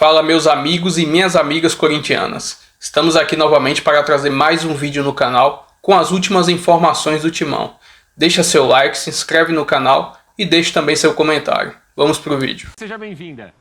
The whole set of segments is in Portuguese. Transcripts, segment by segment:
Fala meus amigos e minhas amigas corintianas. Estamos aqui novamente para trazer mais um vídeo no canal com as últimas informações do Timão. Deixa seu like, se inscreve no canal e deixe também seu comentário. Vamos pro vídeo. Seja bem-vinda.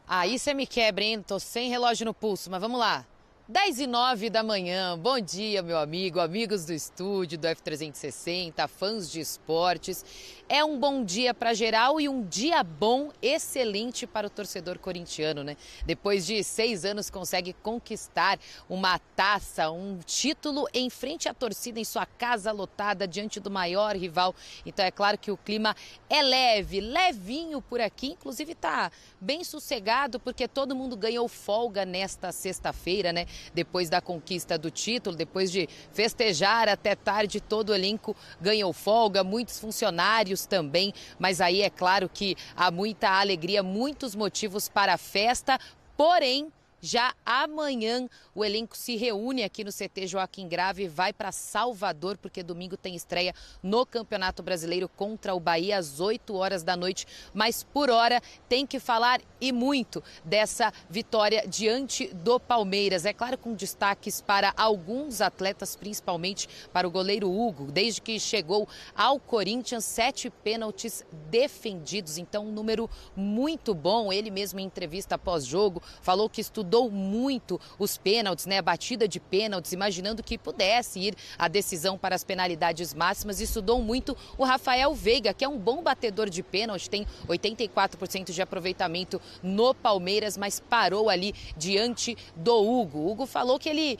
Aí você me quebra, hein? Tô sem relógio no pulso, mas vamos lá. 10h09 da manhã, bom dia, meu amigo, amigos do estúdio, do F360, fãs de esportes. É um bom dia para geral e um dia bom, excelente para o torcedor corintiano, né? Depois de 6 anos consegue conquistar uma taça, um título em frente à torcida, em sua casa lotada, diante do maior rival. Então é claro que o clima é leve, levinho por aqui, inclusive tá bem sossegado porque todo mundo ganhou folga nesta sexta-feira, né? Depois da conquista do título, depois de festejar até tarde, todo o elenco ganhou folga, muitos funcionários também, mas aí é claro que há muita alegria, muitos motivos para a festa, porém, já amanhã o elenco se reúne aqui no CT Joaquim Grave e vai para Salvador, porque domingo tem estreia no Campeonato Brasileiro contra o Bahia às 8 horas da noite. Mas por hora tem que falar e muito dessa vitória diante do Palmeiras. É claro, com destaques para alguns atletas, principalmente para o goleiro Hugo. Desde que chegou ao Corinthians, 7 pênaltis defendidos. Então um número muito bom. Ele mesmo em entrevista pós-jogo falou que estudou muito os pênaltis, né? A batida de pênaltis, imaginando que pudesse ir a decisão para as penalidades máximas. Estudou muito o Rafael Veiga, que é um bom batedor de pênalti, tem 84% de aproveitamento no Palmeiras, mas parou ali diante do Hugo. O Hugo falou que ele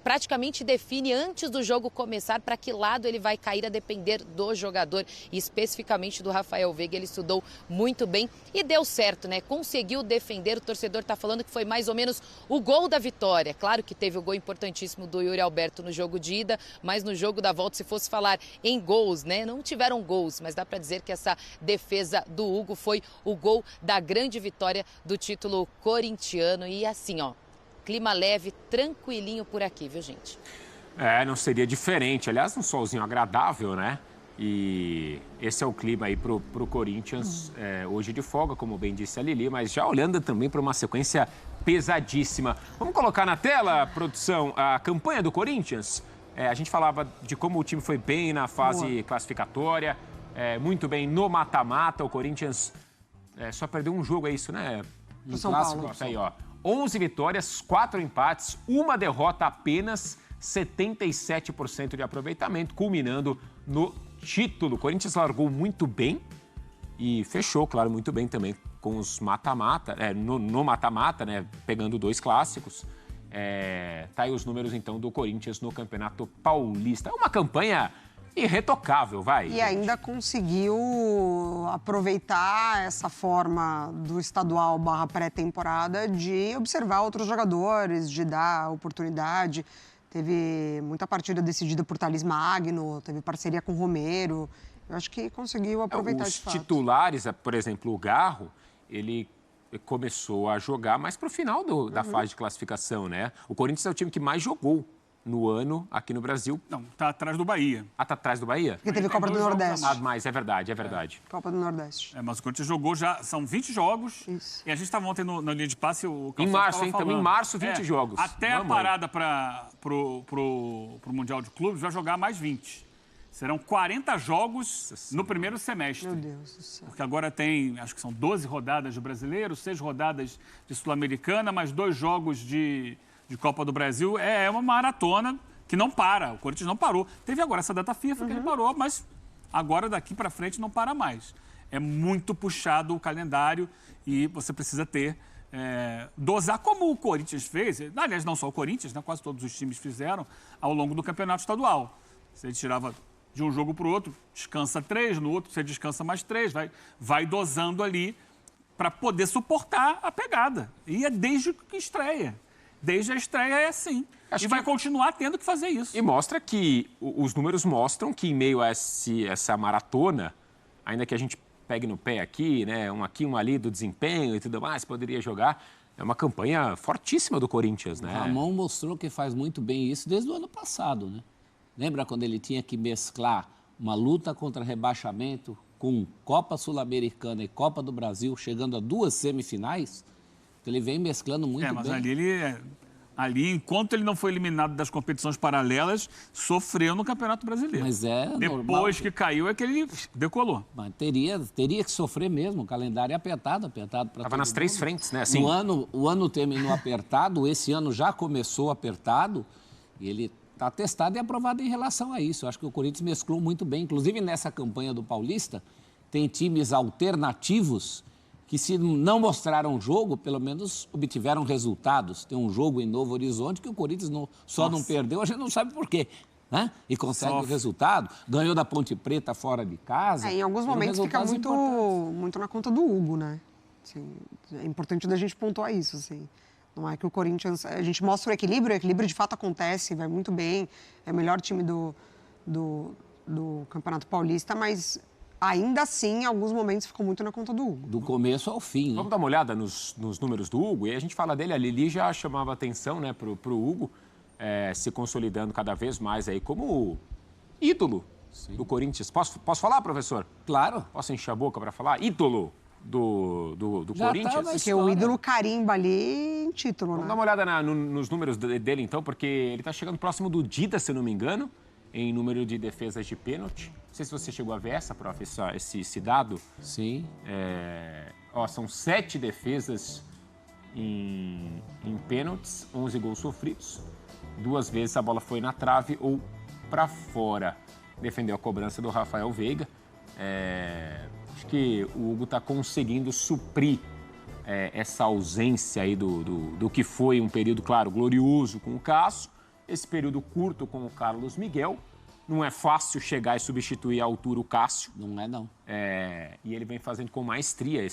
praticamente define antes do jogo começar para que lado ele vai cair, a depender do jogador, e especificamente do Rafael Veiga. Ele estudou muito bem e deu certo, né? Conseguiu defender. O torcedor está falando que foi mais ou menos o gol da vitória. Claro que teve o gol importantíssimo do Yuri Alberto no jogo de ida, mas no jogo da volta, se fosse falar em gols, né? Não tiveram gols, mas dá para dizer que essa defesa do Hugo foi o gol da grande vitória do título corintiano. E assim, ó, clima leve, tranquilinho por aqui, viu, gente? Não seria diferente. Aliás, um solzinho agradável, né? E esse é o clima aí pro Corinthians, hoje de folga, como bem disse a Lili, mas já olhando também para uma sequência pesadíssima. Vamos colocar na tela, produção, a campanha do Corinthians? A gente falava de como o time foi bem na fase classificatória, muito bem no mata-mata. O Corinthians só perdeu um jogo, é isso, né? No São Paulo. Tá aí, ó. 11 vitórias, 4 empates, 1 derrota apenas, 77% de aproveitamento, culminando no título. O Corinthians largou muito bem e fechou, claro, muito bem também com os mata-mata, no mata-mata, né, pegando 2 clássicos. Tá aí os números, então, do Corinthians no Campeonato Paulista. É uma campanha irretocável, vai. E ainda conseguiu aproveitar essa forma do estadual / pré-temporada de observar outros jogadores, de dar oportunidade. Teve muita partida decidida por Thales Magno, teve parceria com o Romero. Eu acho que conseguiu aproveitar de fato. Os titulares, por exemplo, o Garro, ele começou a jogar mais para o final da fase de classificação, né? O Corinthians é o time que mais jogou no ano aqui no Brasil. Não, tá atrás do Bahia. Ah, tá atrás do Bahia? Porque teve Copa do Nordeste. Ah, mas é verdade. Copa do Nordeste. Mas o Corinthians jogou já, são 20 jogos. Isso. E a gente estava ontem na linha de passe, o em março, hein? Também em março, 20 jogos. Até a parada pro Mundial de Clubes vai jogar mais 20. Serão 40 jogos no primeiro semestre. Meu Deus do céu. Porque agora tem, acho que são 12 rodadas de Brasileiro, 6 rodadas de Sul-Americana, mais 2 jogos de Copa do Brasil. É uma maratona que não para. O Corinthians não parou. Teve agora essa data FIFA que ele parou, mas agora daqui para frente não para mais. É muito puxado o calendário e você precisa ter, dosar como o Corinthians fez. Aliás, não só o Corinthians, né? Quase todos os times fizeram ao longo do campeonato estadual. Você tirava de um jogo para o outro, descansa 3, no outro você descansa mais 3, vai dosando ali para poder suportar a pegada. E é desde que estreia. Desde a estreia é assim. E vai continuar tendo que fazer isso. E mostra que, os números mostram que em meio a essa maratona, ainda que a gente pegue no pé aqui, né, um aqui, um ali do desempenho e tudo mais, poderia jogar, é uma campanha fortíssima do Corinthians, né? O Ramon mostrou que faz muito bem isso desde o ano passado, né? Lembra quando ele tinha que mesclar uma luta contra rebaixamento com Copa Sul-Americana e Copa do Brasil, chegando a 2 semifinais, ele vem mesclando muito mas bem. ali, enquanto ele não foi eliminado das competições paralelas, sofreu no Campeonato Brasileiro. Mas Depois que caiu é que ele decolou. Mas teria que sofrer mesmo, o calendário é apertado para Tava nas 3 frentes, né? Assim, o ano terminou apertado, esse ano já começou apertado, e ele está testado e aprovado em relação a isso. Eu acho que o Corinthians mesclou muito bem. Inclusive, nessa campanha do Paulista, tem times alternativos que, se não mostraram jogo, pelo menos obtiveram resultados. Tem um jogo em Novo Horizonte que o Corinthians não perdeu, a gente não sabe por quê. Né? E consegue o resultado. Ganhou da Ponte Preta fora de casa. Em alguns momentos fica muito na conta do Hugo, né? Assim, é importante da gente pontuar isso, assim. Não é que o Corinthians... A gente mostra o equilíbrio de fato acontece, vai muito bem, é o melhor time do Campeonato Paulista, mas ainda assim, em alguns momentos, ficou muito na conta do Hugo. Do começo ao fim. Né? Vamos dar uma olhada nos números do Hugo, e a gente fala dele, a Lili já chamava atenção, né, pro Hugo, se consolidando cada vez mais aí como ídolo do Corinthians. Posso falar, professor? Claro. Posso encher a boca para falar? Ídolo do Corinthians? Porque o ídolo carimba ali em título, Vamos né? dar uma olhada nos números dele, então, porque ele está chegando próximo do Dida, se eu não me engano, em número de defesas de pênalti. Não sei se você chegou a ver prof, esse dado. Sim. São 7 defesas em pênaltis, 11 gols sofridos. 2 vezes a bola foi na trave ou para fora. Defendeu a cobrança do Rafael Veiga. Acho que o Hugo está conseguindo suprir essa ausência aí do que foi um período, claro, glorioso com o Cássio, esse período curto com o Carlos Miguel. Não é fácil chegar e substituir à altura o Cássio. Não é, não. E ele vem fazendo com maestria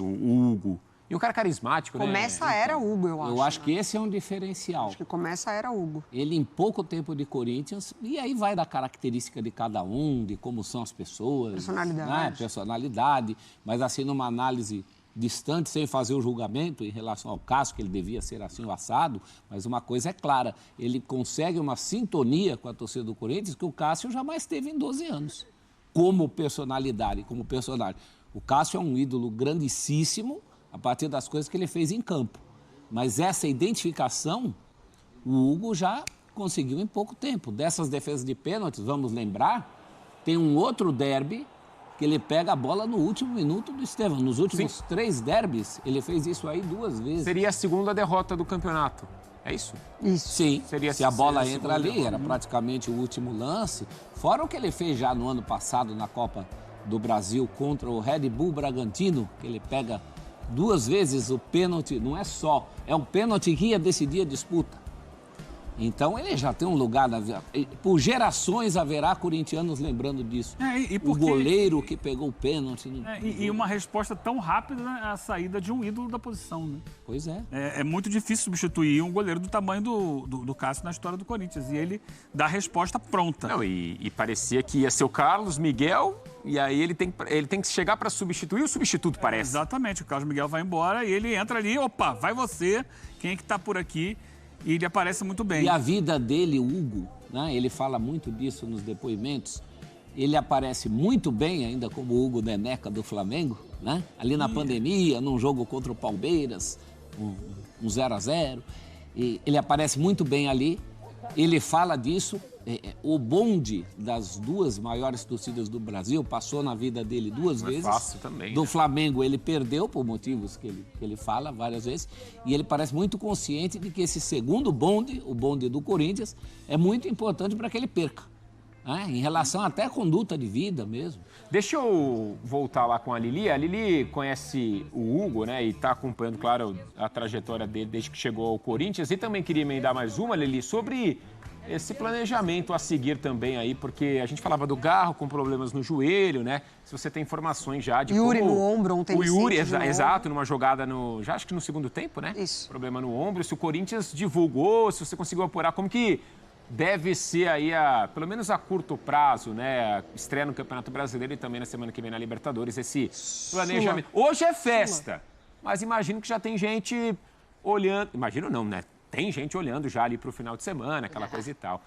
o Hugo. E um cara carismático, Começa a era Hugo, eu acho. Eu acho que esse é um diferencial. Acho que começa a era Hugo. Ele, em pouco tempo de Corinthians, e aí vai da característica de cada um, de como são as pessoas. Personalidade. Né? Personalidade, mas assim, numa análise distante, sem fazer o julgamento em relação ao Cássio, que ele devia ser assim o assado, mas uma coisa é clara, ele consegue uma sintonia com a torcida do Corinthians que o Cássio jamais teve em 12 anos, como personalidade, como personagem. O Cássio é um ídolo grandíssimo a partir das coisas que ele fez em campo, mas essa identificação o Hugo já conseguiu em pouco tempo. Dessas defesas de pênaltis, vamos lembrar, tem um outro derby que ele pega a bola no último minuto do Estevão. Nos últimos 3 derbys, ele fez isso aí 2 vezes. Seria a segunda derrota do campeonato, é isso? Isso. Sim, se a bola entra ali, derrota. era praticamente o último lance. Fora o que ele fez já no ano passado na Copa do Brasil contra o Red Bull Bragantino, que ele pega 2 vezes o pênalti, não é só, é um pênalti que ia decidir a disputa. Então ele já tem um lugar, por gerações haverá corintianos lembrando disso. O goleiro que pegou o pênalti. E uma resposta tão rápida à saída de um ídolo da posição, né? Pois é. É muito difícil substituir um goleiro do tamanho do Cássio na história do Corinthians. E ele dá a resposta pronta. Não, e parecia que ia ser o Carlos Miguel, e aí ele tem que chegar para substituir o substituto, parece. Exatamente, o Carlos Miguel vai embora e ele entra ali, opa, vai você, quem é que tá por aqui? E ele aparece muito bem. E a vida dele, o Hugo, né? Ele fala muito disso nos depoimentos. Ele aparece muito bem ainda como o Hugo Neneca do Flamengo, né? Ali na pandemia, num jogo contra o Palmeiras, um 0-0. E ele aparece muito bem ali. Ele fala disso. O bonde das 2 maiores torcidas do Brasil passou na vida dele 2 vezes. É fácil também. Do Flamengo ele perdeu por motivos que ele fala várias vezes. E ele parece muito consciente de que esse segundo bonde, o bonde do Corinthians, é muito importante para que ele perca. Né? Em relação até à conduta de vida mesmo. Deixa eu voltar lá com a Lili. A Lili conhece o Hugo, né? E está acompanhando, claro, a trajetória dele desde que chegou ao Corinthians. E também queria emendar mais uma, Lili, sobre esse planejamento a seguir também aí, porque a gente falava do Garro com problemas no joelho, né? Se você tem informações já de Yuri como... no ombro, ontem o Yuri, exato, numa jogada já acho que no segundo tempo, né? Isso. Problema no ombro. Se o Corinthians divulgou, se você conseguiu apurar, como que deve ser aí, pelo menos a curto prazo, né? Estreia no Campeonato Brasileiro e também na semana que vem na Libertadores, esse planejamento. Hoje é festa, mas imagino que já tem gente olhando... Imagino não, né? Tem gente olhando já ali para o final de semana, aquela coisa e tal.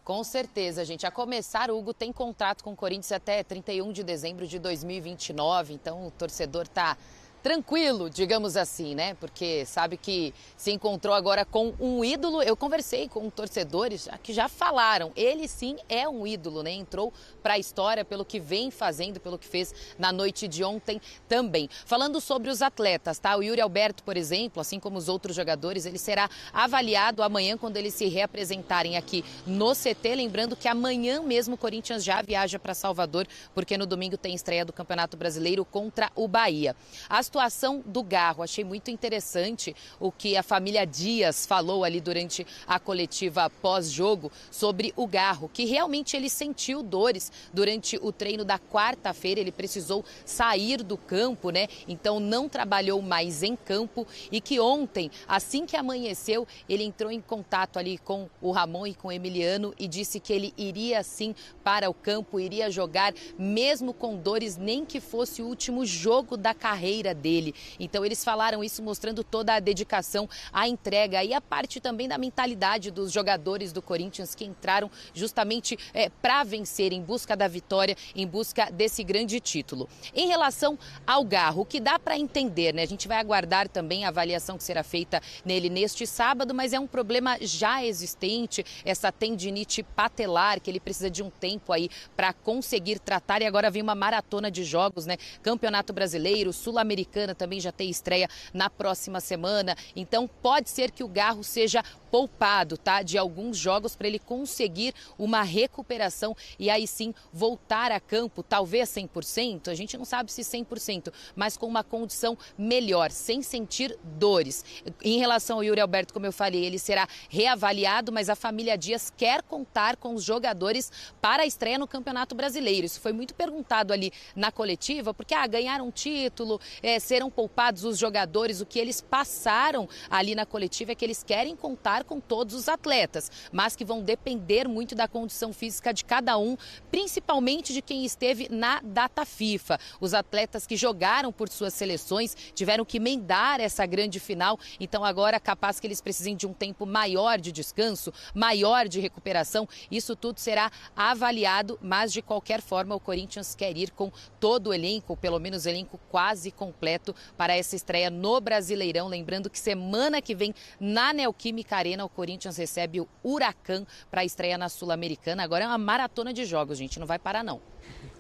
Com certeza, gente. A começar, o Hugo tem contrato com o Corinthians até 31 de dezembro de 2029, então o torcedor está tranquilo, digamos assim, né? Porque sabe que se encontrou agora com um ídolo. Eu conversei com torcedores que já falaram, ele sim é um ídolo, né? Entrou para a história pelo que vem fazendo, pelo que fez na noite de ontem também. Falando sobre os atletas, tá? O Yuri Alberto, por exemplo, assim como os outros jogadores, ele será avaliado amanhã quando eles se reapresentarem aqui no CT. Lembrando que amanhã mesmo o Corinthians já viaja para Salvador, porque no domingo tem estreia do Campeonato Brasileiro contra o Bahia. A situação do Garro, achei muito interessante o que a família Dias falou ali durante a coletiva pós-jogo sobre o Garro, que realmente ele sentiu dores durante o treino da quarta-feira, ele precisou sair do campo, né? Então não trabalhou mais em campo e que ontem, assim que amanheceu, ele entrou em contato ali com o Ramon e com o Emiliano e disse que ele iria sim para o campo, iria jogar mesmo com dores, nem que fosse o último jogo da carreira dele. Então eles falaram isso mostrando toda a dedicação, a entrega e a parte também da mentalidade dos jogadores do Corinthians que entraram justamente para vencer, em busca da vitória, em busca desse grande título. Em relação ao Garro, o que dá para entender, né? A gente vai aguardar também a avaliação que será feita nele neste sábado, mas é um problema já existente, essa tendinite patelar, que ele precisa de um tempo aí para conseguir tratar, e agora vem uma maratona de jogos, né? Campeonato Brasileiro, Sul-Americana também já tem estreia na próxima semana, então pode ser que o Garro seja poupado, tá? De alguns jogos para ele conseguir uma recuperação e aí sim voltar a campo, talvez 100%, a gente não sabe se 100%, mas com uma condição melhor, sem sentir dores. Em relação ao Yuri Alberto, como eu falei, ele será reavaliado, mas a família Dias quer contar com os jogadores para a estreia no Campeonato Brasileiro. Isso foi muito perguntado ali na coletiva, porque ganharam um título, serão poupados os jogadores, o que eles passaram ali na coletiva é que eles querem contar com todos os atletas, mas que vão depender muito da condição física de cada um, principalmente de quem esteve na data FIFA. Os atletas que jogaram por suas seleções tiveram que emendar essa grande final, então agora capaz que eles precisem de um tempo maior de descanso, maior de recuperação, isso tudo será avaliado, mas de qualquer forma o Corinthians quer ir com todo o elenco, ou pelo menos elenco quase completo para essa estreia no Brasileirão, lembrando que semana que vem na Neoquímica Arena o Corinthians recebe o Huracan para a estreia na Sul-Americana. Agora é uma maratona de jogos, gente, não vai parar não.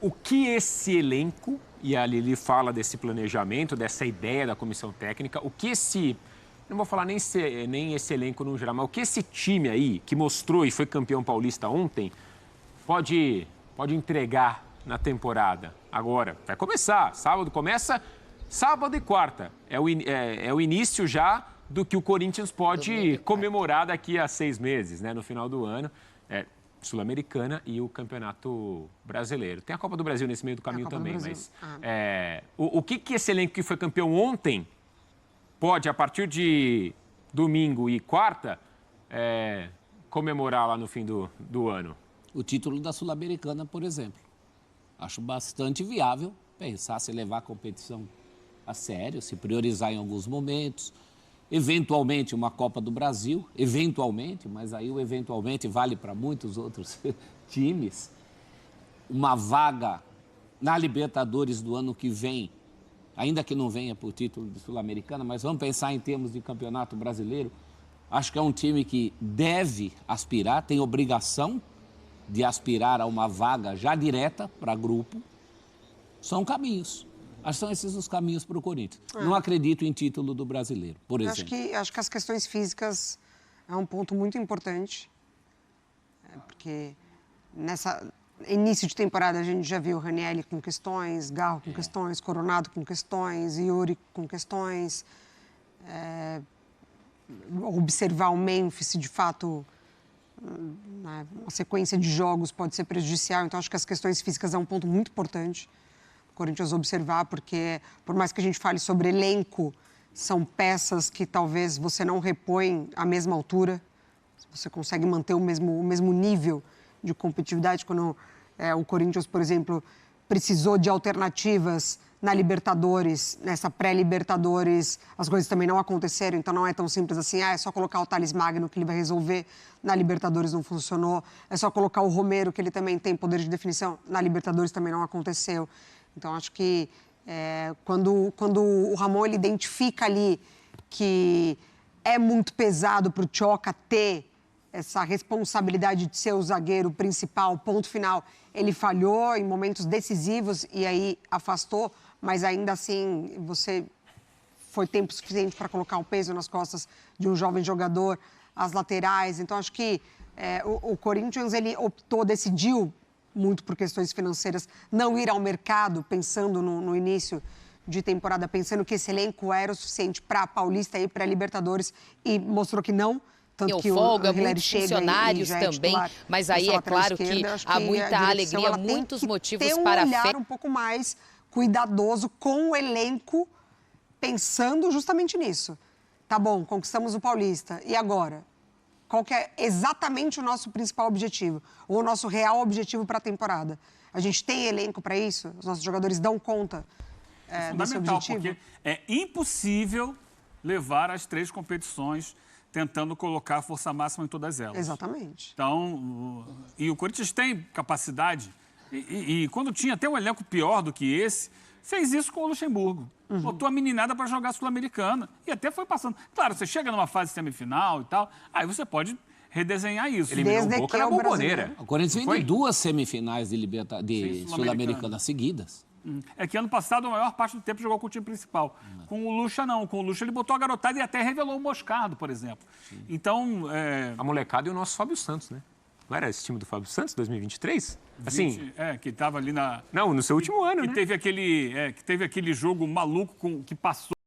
O que esse elenco, e a Lili fala desse planejamento, dessa ideia da comissão técnica, o que esse, não vou falar nem esse elenco no geral, mas o que esse time aí, que mostrou e foi campeão paulista ontem, pode entregar na temporada? Agora, vai começar, sábado começa, sábado e quarta, é o início já do que o Corinthians pode comemorar daqui a 6 meses, né, no final do ano. Sul-Americana e o Campeonato Brasileiro. Tem a Copa do Brasil nesse meio do caminho também, mas o que esse elenco que foi campeão ontem pode, a partir de domingo e quarta, comemorar lá no fim do ano? O título da Sul-Americana, por exemplo. Acho bastante viável pensar se levar a competição a sério, se priorizar em alguns momentos. Eventualmente uma Copa do Brasil, eventualmente, mas aí o eventualmente vale para muitos outros times. Uma vaga na Libertadores do ano que vem, ainda que não venha por título de Sul-Americana, mas vamos pensar em termos de Campeonato Brasileiro. Acho que é um time que deve aspirar, tem obrigação de aspirar a uma vaga já direta para grupo. São caminhos. Acho que são esses os caminhos para o Corinthians. Não acredito em título do Brasileiro, por exemplo. Acho que as questões físicas é um ponto muito importante, porque nessa início de temporada a gente já viu o Ranieri com questões, Garro com questões, Coronado com questões, Yuri com questões. Observar o Memphis, se de fato uma sequência de jogos pode ser prejudicial. Então, acho que as questões físicas é um ponto muito importante Corinthians observar, porque por mais que a gente fale sobre elenco, são peças que talvez você não repõe à mesma altura, você consegue manter o mesmo nível de competitividade. Quando o Corinthians, por exemplo, precisou de alternativas na Libertadores, nessa pré-Libertadores, as coisas também não aconteceram, então não é tão simples assim, é só colocar o Thales Magno que ele vai resolver, na Libertadores não funcionou, é só colocar o Romero, que ele também tem poder de definição, na Libertadores também não aconteceu. Então, acho que quando o Ramon ele identifica ali que é muito pesado para o Tchoca ter essa responsabilidade de ser o zagueiro principal, ponto final, ele falhou em momentos decisivos e aí afastou, mas ainda assim você foi tempo suficiente para colocar o peso nas costas de um jovem jogador, as laterais. Então, acho que o Corinthians ele decidiu, muito por questões financeiras, não ir ao mercado pensando no início de temporada, pensando que esse elenco era o suficiente para a Paulista e para a Libertadores e mostrou que não. Tanto que folga, muitos funcionários também, mas aí é claro que há muita alegria, muitos motivos para a fé. Ter um olhar um pouco mais cuidadoso com o elenco, pensando justamente nisso. Tá bom, conquistamos o Paulista, e agora? Qual que é exatamente o nosso principal objetivo, ou o nosso real objetivo para a temporada? A gente tem elenco para isso? Os nossos jogadores dão conta desse objetivo? Porque é impossível levar as 3 competições tentando colocar a força máxima em todas elas. Exatamente. Então, e o Corinthians tem capacidade, e quando tinha até um elenco pior do que esse, fez isso com o Luxemburgo. Botou a meninada para jogar Sul-Americana e até foi passando. Claro, você chega numa fase semifinal e tal, aí você pode redesenhar isso. Eliminou o Boca na Bomboneira. O Corinthians vem de 2 semifinais de Sul-Americana seguidas. É que ano passado a maior parte do tempo jogou com o time principal. Com o Lucha, não. Com o Lucha ele botou a garotada e até revelou o Moscardo, por exemplo. Sim. Então... A molecada e o nosso Fábio Santos, né? Não era esse time do Fábio Santos, 2023? Assim... que estava ali na... Não, no seu último ano, né? Que teve aquele jogo maluco que passou